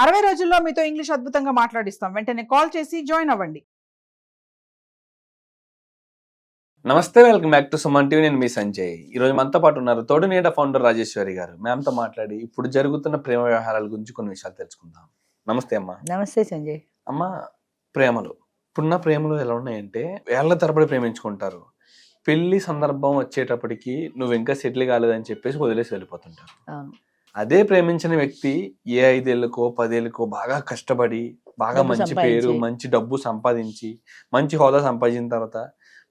60 రోజుల్లో మీతో ఇంగ్లీష్ అద్భుతంగా మాట్లాడిస్తాం. వెంటనే కాల్ చేసి జాయిన్ అవ్వండి. నమస్తే, welcome back to Suman TV. నేను మీ సంజయ్. ఈరోజు మనతో పాటు ఉన్నారు తోడు నీడ ఫౌండర్ రాజేశ్వరి గారు. మ్యామ్తో మాట్లాడి ఇప్పుడు జరుగుతున్న ప్రేమ వ్యవహారాల గురించి కొన్ని విషయాలు తెలుసుకుందాం. నమస్తే అమ్మా. నమస్తే సంజయ్. అమ్మ, ప్రేమలు ఇప్పుడున్న ప్రేమలు ఎలా ఉన్నాయంటే ఏళ్ల తరబడి ప్రేమించుకుంటారు. పెళ్లి సందర్భం వచ్చేటప్పటికి నువ్వు ఇంకా సెటిల్ కాలేదని చెప్పేసి వదిలేసి వెళ్ళిపోతుంటారు. అదే ప్రేమించిన వ్యక్తి ఏ 5 ఏళ్ళకో 10 ఏళ్ళకో బాగా కష్టపడి బాగా మంచి పేరు మంచి డబ్బు సంపాదించి మంచి హోదా సంపాదించిన తర్వాత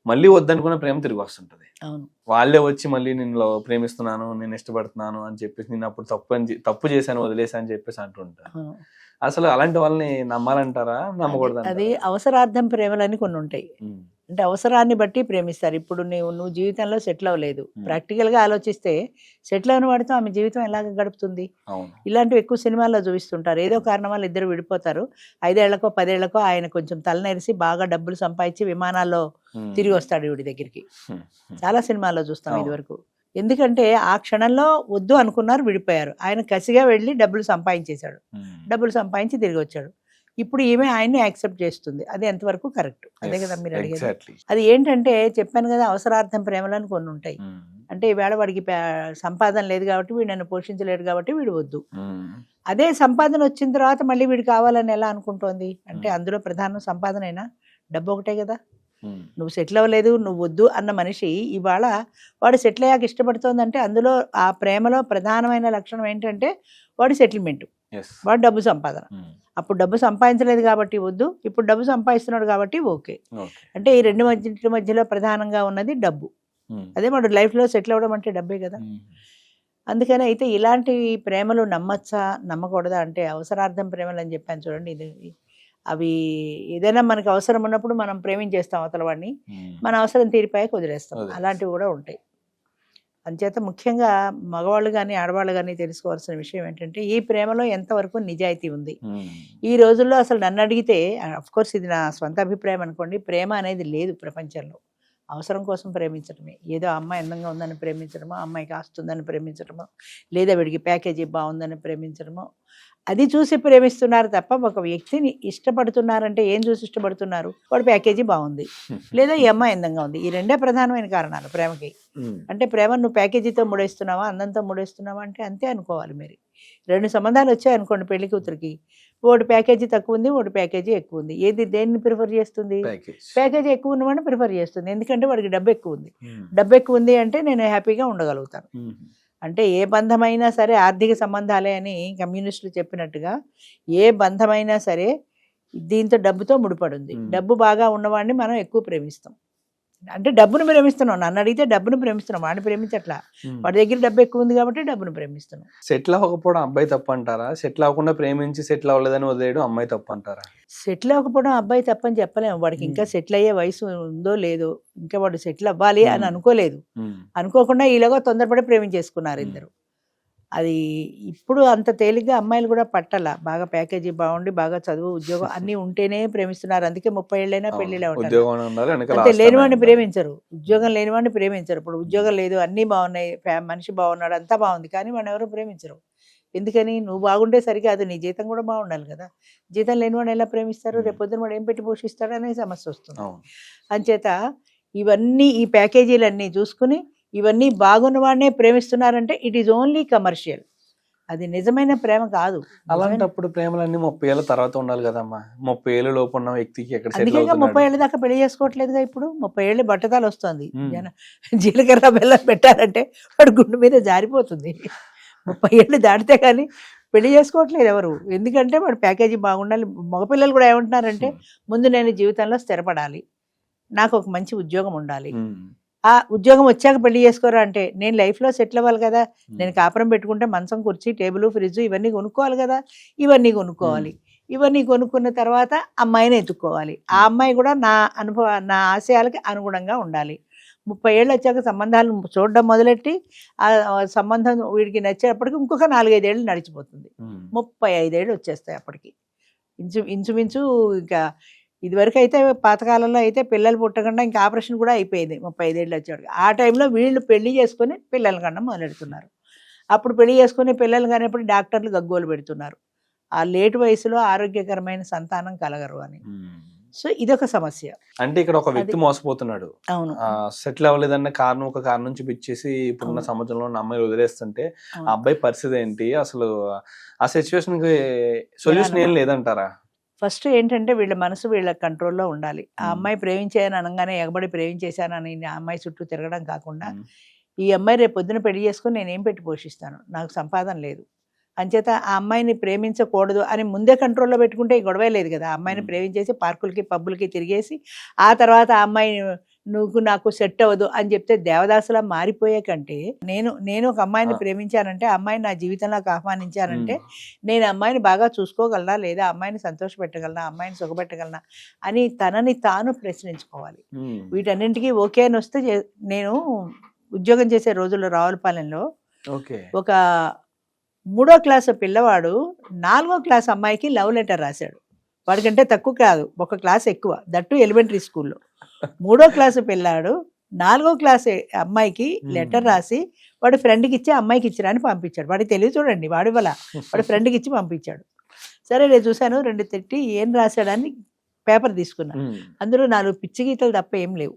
మళ్ళీ వద్దనుకున్న ప్రేమ తిరిగి వస్తుంటది. వాళ్ళే వచ్చి మళ్ళీ నిన్ను ప్రేమిస్తున్నాను, నేను ఇష్టపడుతున్నాను అని చెప్పేసి నేను అప్పుడు తప్పు చేశాను, వదిలేసాను అని చెప్పేసి అంటుంటారు. అసలు అలాంటి వాళ్ళని నమ్మాలంటారా, నమ్మకూడదు? అది అవసరార్థం ప్రేమలని కొన్ని ఉంటాయి. అంటే అవసరాన్ని బట్టి ప్రేమిస్తారు. ఇప్పుడు నువ్వు జీవితంలో సెటిల్ అవ్వలేదు, ప్రాక్టికల్ గా ఆలోచిస్తే సెటిల్ అయిన వాడితో ఆమె జీవితం ఎలాగ గడుపుతుంది? ఇలాంటివి ఎక్కువ సినిమాల్లో చూపిస్తుంటారు. ఏదో కారణం వల్ల ఇద్దరు విడిపోతారు. 5 ఏళ్లకో 10 ఏళ్లకో ఆయన కొంచెం తలనెరిసి బాగా డబ్బులు సంపాదించి విమానాల్లో తిరిగి వస్తాడు వీడి దగ్గరికి. చాలా సినిమాల్లో చూస్తాం ఇది వరకు. ఎందుకంటే ఆ క్షణంలో వద్దు అనుకున్నారు, విడిపోయారు. ఆయన కసిగా వెళ్ళి డబ్బులు సంపాదించేశాడు, డబ్బులు సంపాదించి తిరిగి వచ్చాడు. ఇప్పుడు ఈమె ఆయన్ని యాక్సెప్ట్ చేస్తుంది. అది ఎంతవరకు కరెక్ట్? అదే కదా మీరు అడిగేది. అది ఏంటంటే చెప్పాను కదా, అవసరార్థం ప్రేమలని కొన్ని ఉంటాయి. అంటే ఈవేళ వాడికి సంపాదన లేదు కాబట్టి వీడు నన్ను పోషించలేడు కాబట్టి వీడు వద్దు. అదే సంపాదన వచ్చిన తర్వాత మళ్ళీ వీడు కావాలని ఎలా అనుకుంటోంది? అంటే అందులో ప్రధానం సంపాదనైనా డబ్బు ఒకటే కదా. నువ్వు సెటిల్ అవ్వలేదు, నువ్వు వద్దు అన్న మనిషి ఇవాళ వాడు సెటిల్ అయ్యాక ఇష్టపడుతోందంటే అందులో ఆ ప్రేమలో ప్రధానమైన లక్షణం ఏంటంటే వాడు సెటిల్మెంట్, వాడు డబ్బు సంపాదన. అప్పుడు డబ్బు సంపాదించలేదు కాబట్టి వద్దు, ఇప్పుడు డబ్బు సంపాదిస్తున్నాడు కాబట్టి ఓకే. అంటే ఈ రెండు మధ్యలో ప్రధానంగా ఉన్నది డబ్బు. అదే వాడు లైఫ్లో సెటిల్ అవ్వడం అంటే డబ్బే కదా. అందుకని అయితే ఇలాంటి ప్రేమలు నమ్మచ్చా నమ్మకూడదా అంటే అవసరార్థం ప్రేమలు అని చెప్పాను చూడండి. ఇది అవి ఏదైనా మనకు అవసరం ఉన్నప్పుడు మనం ప్రేమించేస్తాం అవతల వాడిని, మన అవసరం తీరిపోయాక వదిలేస్తాం. అలాంటివి కూడా ఉంటాయి. అంచేత ముఖ్యంగా మగవాళ్ళు కానీ ఆడవాళ్ళు కానీ తెలుసుకోవాల్సిన విషయం ఏంటంటే ఈ ప్రేమలో ఎంతవరకు నిజాయితీ ఉంది. ఈ రోజుల్లో అసలు నన్ను అడిగితే, అఫ్కోర్స్ ఇది నా స్వంత అభిప్రాయం అనుకోండి, ప్రేమ అనేది లేదు ప్రపంచంలో. అవసరం కోసం ప్రేమించడమే. ఏదో అమ్మాయి అందంగా ఉందని ప్రేమించడమో, అమ్మాయికి ఆస్తుందని ప్రేమించడమో, లేదా వీడికి ప్యాకేజీ బాగుందని ప్రేమించడమో, అది చూసి ప్రేమిస్తున్నారు తప్ప ఒక వ్యక్తిని ఇష్టపడుతున్నారంటే ఏం చూసి ఇష్టపడుతున్నారు? వాడు ప్యాకేజీ బాగుంది, లేదా ఈ అమ్మాయి అందంగా ఉంది. ఈ రెండే ప్రధానమైన కారణాలు ప్రేమకి. అంటే ప్రేమ నువ్వు ప్యాకేజీతో ముడేస్తున్నావా, అందంతో ముడేస్తున్నావా అంటే అంతే అనుకోవాలి. మరి 2 సంబంధాలు వచ్చాయి అనుకోండి పెళ్లి కూతురికి, ఒకటి ప్యాకేజీ తక్కువ ఉంది, ఒకటి ప్యాకేజీ ఎక్కువ ఉంది. ఏది దేన్ని ప్రిఫర్ చేస్తుంది? ప్యాకేజీ ఎక్కువ ఉన్నవాడిని ప్రిఫర్ చేస్తుంది. ఎందుకంటే వాడికి డబ్బు ఎక్కువ ఉంది. డబ్బు ఎక్కువ ఉంది అంటే నేను హ్యాపీగా ఉండగలుగుతాను. అంటే ఏ బంధమైనా సరే ఆర్థిక సంబంధాలే అని కమ్యూనిస్టులు చెప్పినట్టుగా ఏ బంధమైనా సరే దీంతో డబ్బుతో ముడిపడుంది. డబ్బు బాగా ఉన్నవాడిని మనం ఎక్కువ ప్రేమిస్తాం. అంటే డబ్బును ప్రేమిస్తున్నాం. నన్ను అడిగితే డబ్బును ప్రేమిస్తున్నాం, వాడిని ప్రేమించట్లా. వాడి దగ్గర డబ్బు ఎక్కువ ఉంది కాబట్టి డబ్బును ప్రేమిస్తున్నాం. సెటిల్ అవ్వకపోవడం అబ్బాయి తప్పు అంటారా? సెటిల్ అవ్వకుండా ప్రేమించి సెటిల్ అవ్వలేదని వదిలేయడం అమ్మాయి తప్పు అంటారా? సెటిల్ అవ్వకపోవడం అబ్బాయి తప్పని చెప్పలేము. వాడికి ఇంకా సెటిల్ అయ్యే వయసు ఉందో లేదో, ఇంకా వాడు సెటిల్ అవ్వాలి అని అనుకోలేదు. అనుకోకుండా ఈలోగా తొందరపడి ప్రేమించేసుకున్నారు ఇద్దరు. అది ఇప్పుడు అంత తేలిగ్గా అమ్మాయిలు కూడా పట్టాల. బాగా ప్యాకేజీ బాగుండి బాగా చదువు ఉద్యోగం అన్నీ ఉంటేనే ప్రేమిస్తున్నారు. అందుకే 30 ఏళ్ళైనా పెళ్లిలో ఉంటారు. అంతే, లేనివాడిని ప్రేమించరు, ఉద్యోగం లేనివాడిని ప్రేమించరు. ఇప్పుడు ఉద్యోగం లేదు, అన్నీ బాగున్నాయి, మనిషి బాగున్నాడు, అంతా బాగుంది, కానీ వాడిని ఎవరు ప్రేమించరు. ఎందుకని? నువ్వు బాగుంటే సరికాదు, నీ జీతం కూడా బాగుండాలి కదా. జీతం లేనివాడిని ఎలా ప్రేమిస్తారు? రేపొద్దున వాడు ఏం పెట్టి పోషిస్తాడు అనే సమస్య వస్తుంది. అంచేత ఇవన్నీ ఈ ప్యాకేజీలన్నీ చూసుకుని ఇవన్నీ బాగున్న వాడినే ప్రేమిస్తున్నారంటే ఇట్ ఈజ్ ఓన్లీ కమర్షియల్. అది నిజమైన ప్రేమ కాదు. అలాంటప్పుడు ప్రేమలన్నీ 30 ఏళ్ళ తర్వాత ఉండాలి కదమ్మా. 30 ఏళ్ళ లోపు ఉన్న వ్యక్తికి ఎక్కడ? అందుకే 30 ఏళ్ళ దాకా పెళ్లి చేసుకోవట్లేదుగా. ఇప్పుడు 30 ఏళ్ళు బట్టతాలు వస్తుంది. జీలకర్ర బెల్లం పెట్టారంటే వాడు గుండు మీద జారిపోతుంది. 30 ఏళ్ళు దాటితే కానీ పెళ్లి చేసుకోవట్లేదు ఎవరు. ఎందుకంటే వాడు ప్యాకేజీ బాగుండాలి. మగపిల్లలు కూడా ఏమంటున్నారంటే ముందు నేను జీవితంలో స్థిరపడాలి, నాకు ఒక మంచి ఉద్యోగం ఉండాలి. ఆ ఉద్యోగం వచ్చాక పెళ్లి చేసుకోరా అంటే నేను లైఫ్లో సెటిల్ అవ్వాలి కదా. నేను కాపురం పెట్టుకుంటే మంచం, కుర్చీ, టేబుల్, ఫ్రిడ్జ్ ఇవన్నీ కొనుక్కోవాలి కదా. ఇవన్నీ కొనుక్కోవాలి. ఇవన్నీ కొనుక్కున్న తర్వాత అమ్మాయిని ఎత్తుక్కోవాలి. ఆ అమ్మాయి కూడా నా ఆశయాలకి అనుగుణంగా ఉండాలి. 30 ఏళ్ళు వచ్చాక సంబంధాలు చూడడం మొదలెట్టి ఆ సంబంధం వీడికి నచ్చేటప్పటికి ఇంకొక 4-5 ఏళ్ళు నడిచిపోతుంది. 35 ఏళ్ళు వచ్చేస్తాయి అప్పటికి. ఇంచుమించు ఇంకా ఇదివరకు అయితే పాతకాలంలో అయితే పిల్లలు పుట్టకుండా ఇంకా ఆపరేషన్ కూడా అయిపోయింది 35 ఏళ్ళు వచ్చేవాడికి. ఆ టైంలో వీళ్ళు పెళ్లి చేసుకొని పిల్లలు కన్నా మొదలెడుతున్నారు. అప్పుడు పెళ్లి చేసుకుని పిల్లలు కానిప్పుడు డాక్టర్లు గగ్గోలు పెడుతున్నారు. ఆ లేటు వయసులో ఆరోగ్యకరమైన సంతానం కలగరు అని. సో ఇదొక సమస్య. అంటే ఇక్కడ ఒక వ్యక్తి మోసపోతున్నాడు. అవును. సెటిల్ అవ్వలేదన్న ఒక కారణం చూపించేసి ఇప్పుడున్న సమాజంలో ఉన్న అమ్మాయిలు వదిలేస్తుంటే ఆ అబ్బాయి పరిస్థితి ఏంటి, అసలు ఆ సిచ్యువేషన్ కి సొల్యూషన్ ఏం లేదంటారా? ఫస్ట్ ఏంటంటే వీళ్ళ మనసు వీళ్ళ కంట్రోల్లో ఉండాలి. ఆ అమ్మాయి ప్రేమించాను అనగానే ఎగబడి ప్రేమించేశానని ఆ అమ్మాయి చుట్టూ తిరగడం కాకుండా, ఈ అమ్మాయి రేపు పొద్దున పెళ్లి చేసుకుని నేనేం పెట్టి పోషిస్తాను, నాకు సంపాదన లేదు, అంచేత ఆ అమ్మాయిని ప్రేమించకూడదు అని ముందే కంట్రోల్లో పెట్టుకుంటే ఈ గొడవే లేదు కదా. ఆ అమ్మాయిని ప్రేమించేసి పార్కులకి పబ్బులకి తిరిగేసి ఆ తర్వాత ఆ అమ్మాయి నువ్వు నాకు సెట్ అవ్వదు అని చెప్తే దేవదాసులా మారిపోయే కంటే, నేను ఒక అమ్మాయిని ప్రేమించానంటే, ఆ అమ్మాయిని నా జీవితంలోకి ఆహ్వానించానంటే నేను అమ్మాయిని బాగా చూసుకోగలనా, లేదా అమ్మాయిని సంతోషపెట్టగలనా, అమ్మాయిని సుఖపెట్టగలనా అని తనని తాను ప్రశ్నించుకోవాలి. వీటన్నింటికీ ఓకే అని వస్తే నేను ఉద్యోగం చేసే రోజుల్లో రావులపాలెంలో ఒక 3వ క్లాసు పిల్లవాడు 4వ క్లాస్ అమ్మాయికి లవ్ లెటర్ రాశాడు. వాడికంటే తక్కువ కాదు, ఒక క్లాస్ ఎక్కువ, దట్టు ఎలిమెంటరీ స్కూల్లో. 3వ క్లాసు పిల్లాడు 4వ క్లాస్ అమ్మాయికి లెటర్ రాసి వాడు ఫ్రెండ్కి ఇచ్చి అమ్మాయికి ఇచ్చిరా అని పంపించాడు. వాడికి తెలియదు చూడండి, వాడి ఫ్రెండ్కి ఇచ్చి పంపించాడు. సరే నేను చూశాను, 2 తిట్టి ఏం రాశాడని పేపర్ తీసుకున్నాను. అందులో 4 పిచ్చి గీతలు తప్ప ఏం లేవు.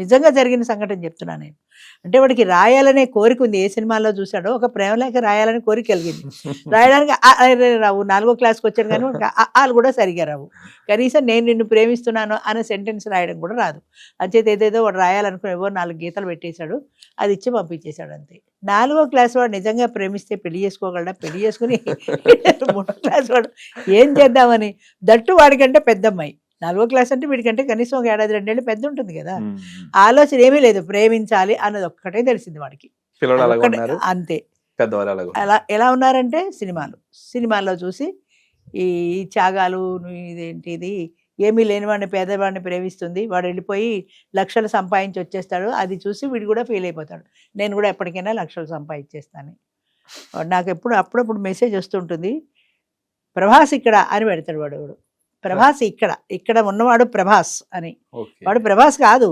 నిజంగా జరిగిన సంఘటన చెప్తున్నాను నేను. అంటే వాడికి రాయాలనే కోరిక ఉంది. ఏ సినిమాలో చూశాడో ఒక ప్రేమలేఖ రాయాలని కోరిక కలిగింది. రాయడానికి రావు, 4వ క్లాస్కి వచ్చాడు కానీ వాళ్ళు కూడా సరిగా రావు. కనీసం నేను నిన్ను ప్రేమిస్తున్నాను అనే సెంటెన్స్ రాయడం కూడా రాదు. అంచేత ఏదేదో వాడు రాయాలనుకుని ఏవో 4 గీతలు పెట్టేశాడు, అది ఇచ్చి పంపించేశాడు అంతే. 4వ క్లాస్ వాడు నిజంగా ప్రేమిస్తే పెళ్లి చేసుకోగలడా? పెళ్లి చేసుకుని 3వ క్లాస్ వాడు ఏం చేద్దామని, దట్టు వాడికంటే పెద్దమ్మాయి. 4వ క్లాస్ అంటే వీడికంటే కనీసం ఒక 1-2 ఏళ్ళు పెద్ద ఉంటుంది కదా. ఆలోచన ఏమీ లేదు, ప్రేమించాలి అన్నది ఒక్కటే తెలిసింది వాడికి, అంతే. అలా ఎలా ఉన్నారంటే సినిమాల్లో చూసి ఈ త్యాగాలు, ఇదేంటిది ఏమీ లేనివాడిని పేదవాడిని ప్రేమిస్తుంది, వాడు వెళ్ళిపోయి లక్షలు సంపాదించి వచ్చేస్తాడు, అది చూసి వీడు కూడా ఫీల్ అయిపోతాడు, నేను కూడా ఎప్పటికైనా లక్షలు సంపాదించేస్తాను. నాకు అప్పుడప్పుడు మెసేజ్ వస్తుంటుంది, ప్రభాస్ ఇక్కడ అని పెడతాడు వాడు. ప్రభాస్ ఇక్కడ ఉన్నవాడు ప్రభాస్ అని. వాడు ప్రభాస్ కాదు,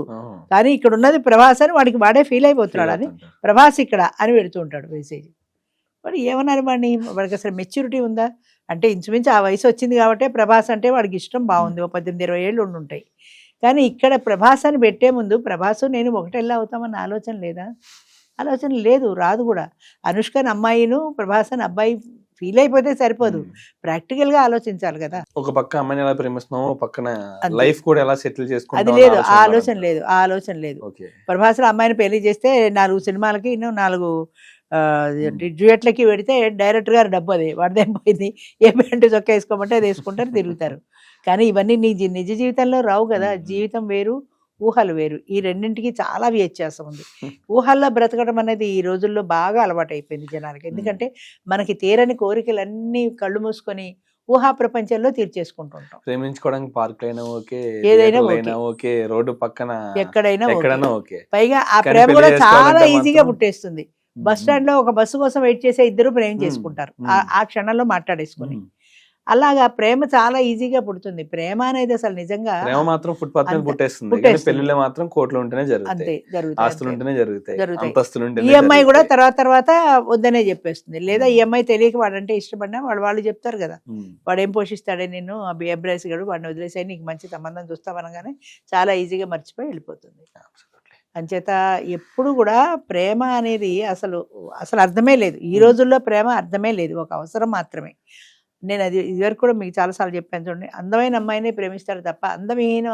కానీ ఇక్కడ ఉన్నది ప్రభాస్ అని వాడే ఫీల్ అయిపోతున్నాడు అని ప్రభాస్ ఇక్కడ అని పెడుతూ ఉంటాడు మెసేజ్. వాడు ఏమన్నారు వాడికి అసలు మెచ్యూరిటీ ఉందా అంటే, ఇంచుమించు ఆ వయసు వచ్చింది కాబట్టి ప్రభాస్ అంటే వాడికి ఇష్టం, బాగుంది, 18-20 ఏళ్ళు ఉండుంటాయి. కానీ ఇక్కడ ప్రభాస్ అని పెట్టే ముందు ప్రభాసు నేను ఒకటెల్లా అవుతామన్న ఆలోచన లేదా? ఆలోచన లేదు, రాదు కూడా. అనుష్కని అమ్మాయిను, ప్రభాస్ అని అబ్బాయి ఫీల్ అయిపోతే సరిపోదు, ప్రాక్టికల్ గా ఆలోచించాలి కదా. ఒక పక్క అమ్మాయిని ఎలా ప్రేమిస్తున్నావు, పక్కన లైఫ్ కూడా ఎలా సెటిల్ చేసుకుంటావు, అది లేదు, ఆ ఆలోచన లేదు. ప్రభాస్ అమ్మాయిని పెళ్లి చేస్తే 4 సినిమాలకి ఇన్నో 4 డ్యూయట్లకి పెడితే డైరెక్టర్ గారు డబ్బు అదే వాడిదేం పోయింది, ఏ ప్యాంటు చొక్కా వేసుకోమంటే అది వేసుకుంటారు, తిరుగుతారు. కానీ ఇవన్నీ నిజ జీవితంలో రావు కదా. జీవితం వేరు, ఊహలు వేరు. ఈ రెండింటికి చాలా వ్యత్యాసం ఉంది. ఊహల్లో బ్రతకడం అనేది ఈ రోజుల్లో బాగా అలవాటు అయిపోయింది జనాలకి. ఎందుకంటే మనకి తీరని కోరికలన్నీ కళ్ళు మూసుకొని ఊహా ప్రపంచంలో తీర్చేసుకుంటుంటాం. ప్రేమించుకోవడానికి పార్క్ అయినా ఓకే, ఏదైనా ఓకే, రోడ్డు పక్కన ఎక్కడైనా ఓకే. పైగా ఆ ప్రేమ కూడా చాలా ఈజీగా పుట్టేస్తుంది. బస్ స్టాండ్ లో ఒక బస్సు కోసం వెయిట్ చేసే ఇద్దరు ప్రేమ చేసుకుంటారు ఆ క్షణంలో మాట్లాడేసుకుని. అలాగా ప్రేమ చాలా ఈజీగా పుడుతుంది. ప్రేమ అనేది అసలు నిజంగా ప్రేమ మాత్రం ఫుట్పాత్ మీద పుట్టేస్తుంది. పెళ్లిలో మాత్రం కోట్లు ఉంటేనే జరుగుతాయి, ఆస్తులు ఉంటేనే జరుగుతాయి, అంతస్తులు ఉంటేనే. ఈ అమ్మాయి కూడా తర్వాత వద్దనే చెప్పేస్తుంది. లేదా ఈ అమ్మాయి తెలియక వాడంటే ఇష్టపడినా వాళ్ళు చెప్తారు కదా, వాడేం పోషిస్తాడే నిన్ను, అబ్రాసి గడు, వాడిని వదిలేసాయి, నీకు మంచి సంబంధం చూస్తామనగానే చాలా ఈజీగా మర్చిపోయి వెళ్ళిపోతుంది. అంచేత ఎప్పుడు కూడా ప్రేమ అనేది అసలు అర్థమే లేదు. ఈ రోజుల్లో ప్రేమ అర్థమే లేదు, ఒక అవసరం మాత్రమే. నేను అది ఇదివరకు కూడా మీకు చాలాసార్లు చెప్పాను చూడండి, అందమైన అమ్మాయినే ప్రేమిస్తాడు తప్ప అందమైన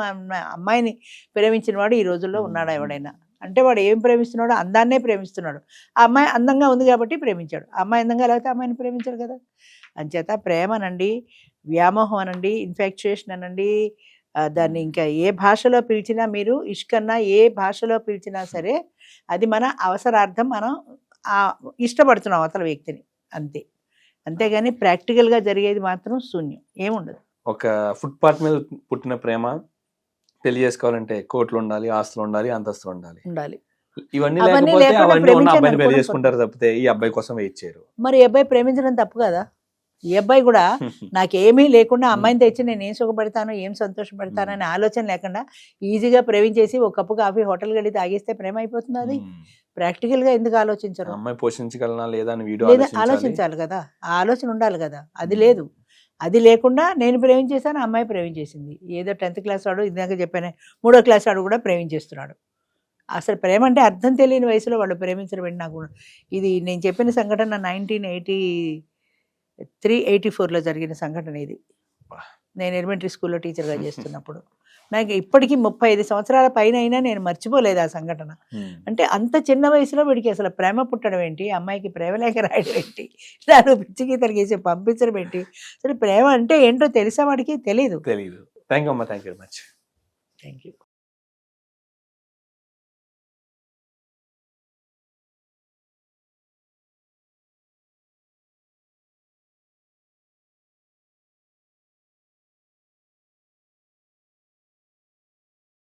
అమ్మాయిని ప్రేమించిన వాడు ఈ రోజుల్లో ఉన్నాడా ఎవడైనా? అంటే వాడు ఏం ప్రేమిస్తున్నాడో అందాన్నే ప్రేమిస్తున్నాడు. ఆ అమ్మాయి అందంగా ఉంది కాబట్టి ప్రేమించాడు, ఆ అమ్మాయి అందంగా లేకపోతే అమ్మాయిని ప్రేమించాడు కదా. అంచేత ప్రేమ అనండి, వ్యామోహం అనండి, ఇన్ఫాక్చుయేషన్ అనండి, దాన్ని ఇంకా ఏ భాషలో పిలిచినా, మీరు ఇష్కన్నా ఏ భాషలో పిలిచినా సరే అది మన అవసరార్థం, మనం ఇష్టపడుతున్నాం అవతల వ్యక్తిని, అంతే. అంతేగాని ప్రాక్టికల్గా జరిగేది మాత్రం శూన్యం, ఏముండదు. ఒక ఫుట్పాత్ మీద పుట్టిన ప్రేమ పెళ్లి చేసుకోవాలంటే కోట్లు ఉండాలి, ఆస్తులు ఉండాలి, అంతస్తులు ఉండాలి. ఇవన్నీ లేకపోతే అవన్నీ ఉన్న అబ్బాయిని పెళ్లి చేసుకుంటారు తప్పితే ఈ అబ్బాయి కోసం వెయిట్ చేయరు. మరి ఈ అబ్బాయి ప్రేమించడం తప్పు కదా. ఈ అబ్బాయి కూడా నాకేమీ లేకుండా అమ్మాయిని తెచ్చి నేను ఏం సుఖపడతాను, ఏం సంతోషపడతాను అనే ఆలోచన లేకుండా ఈజీగా ప్రేమించేసి ఒక కప్పు కాఫీ హోటల్కి వెళ్ళి తాగేస్తే ప్రేమ అయిపోతుంది. అది ప్రాక్టికల్ గా ఎందుకు ఆలోచించరు? అమ్మాయి పోషించగలనా లేదా అని ఆలోచించాలి కదా, ఆ ఆలోచన ఉండాలి కదా, అది లేదు. అది లేకుండా నేను ప్రేమించేసాను, అమ్మాయి ప్రేమించేసింది. ఏదో 10th క్లాస్ వాడు, ఇందాక చెప్పానే 3వ క్లాస్ వాడు కూడా ప్రేమించేస్తున్నాడు. అసలు ప్రేమ అంటే అర్థం తెలియని వయసులో వాళ్ళు ప్రేమించడం ఏంటి? నాకు ఇది నేను చెప్పిన సంఘటన 1983-84లో జరిగిన సంఘటన ఇది. నేను ఎలిమెంటరీ స్కూల్లో టీచర్గా చేస్తున్నప్పుడు. నాకు ఇప్పటికీ 35 సంవత్సరాల పైన అయినా నేను మర్చిపోలేదు ఆ సంఘటన. అంటే అంత చిన్న వయసులో వీడికి అసలు ప్రేమ పుట్టడం ఏంటి, అమ్మాయికి ప్రేమలేఖ రాయడం ఏంటి, నన్ను పిచ్చికి తరిగేసి పంపించడం ఏంటి, అసలు ప్రేమ అంటే ఏంటో తెలిసే వాడికి తెలీదు. థ్యాంక్ యూ అమ్మా, thank you very much. Thank you.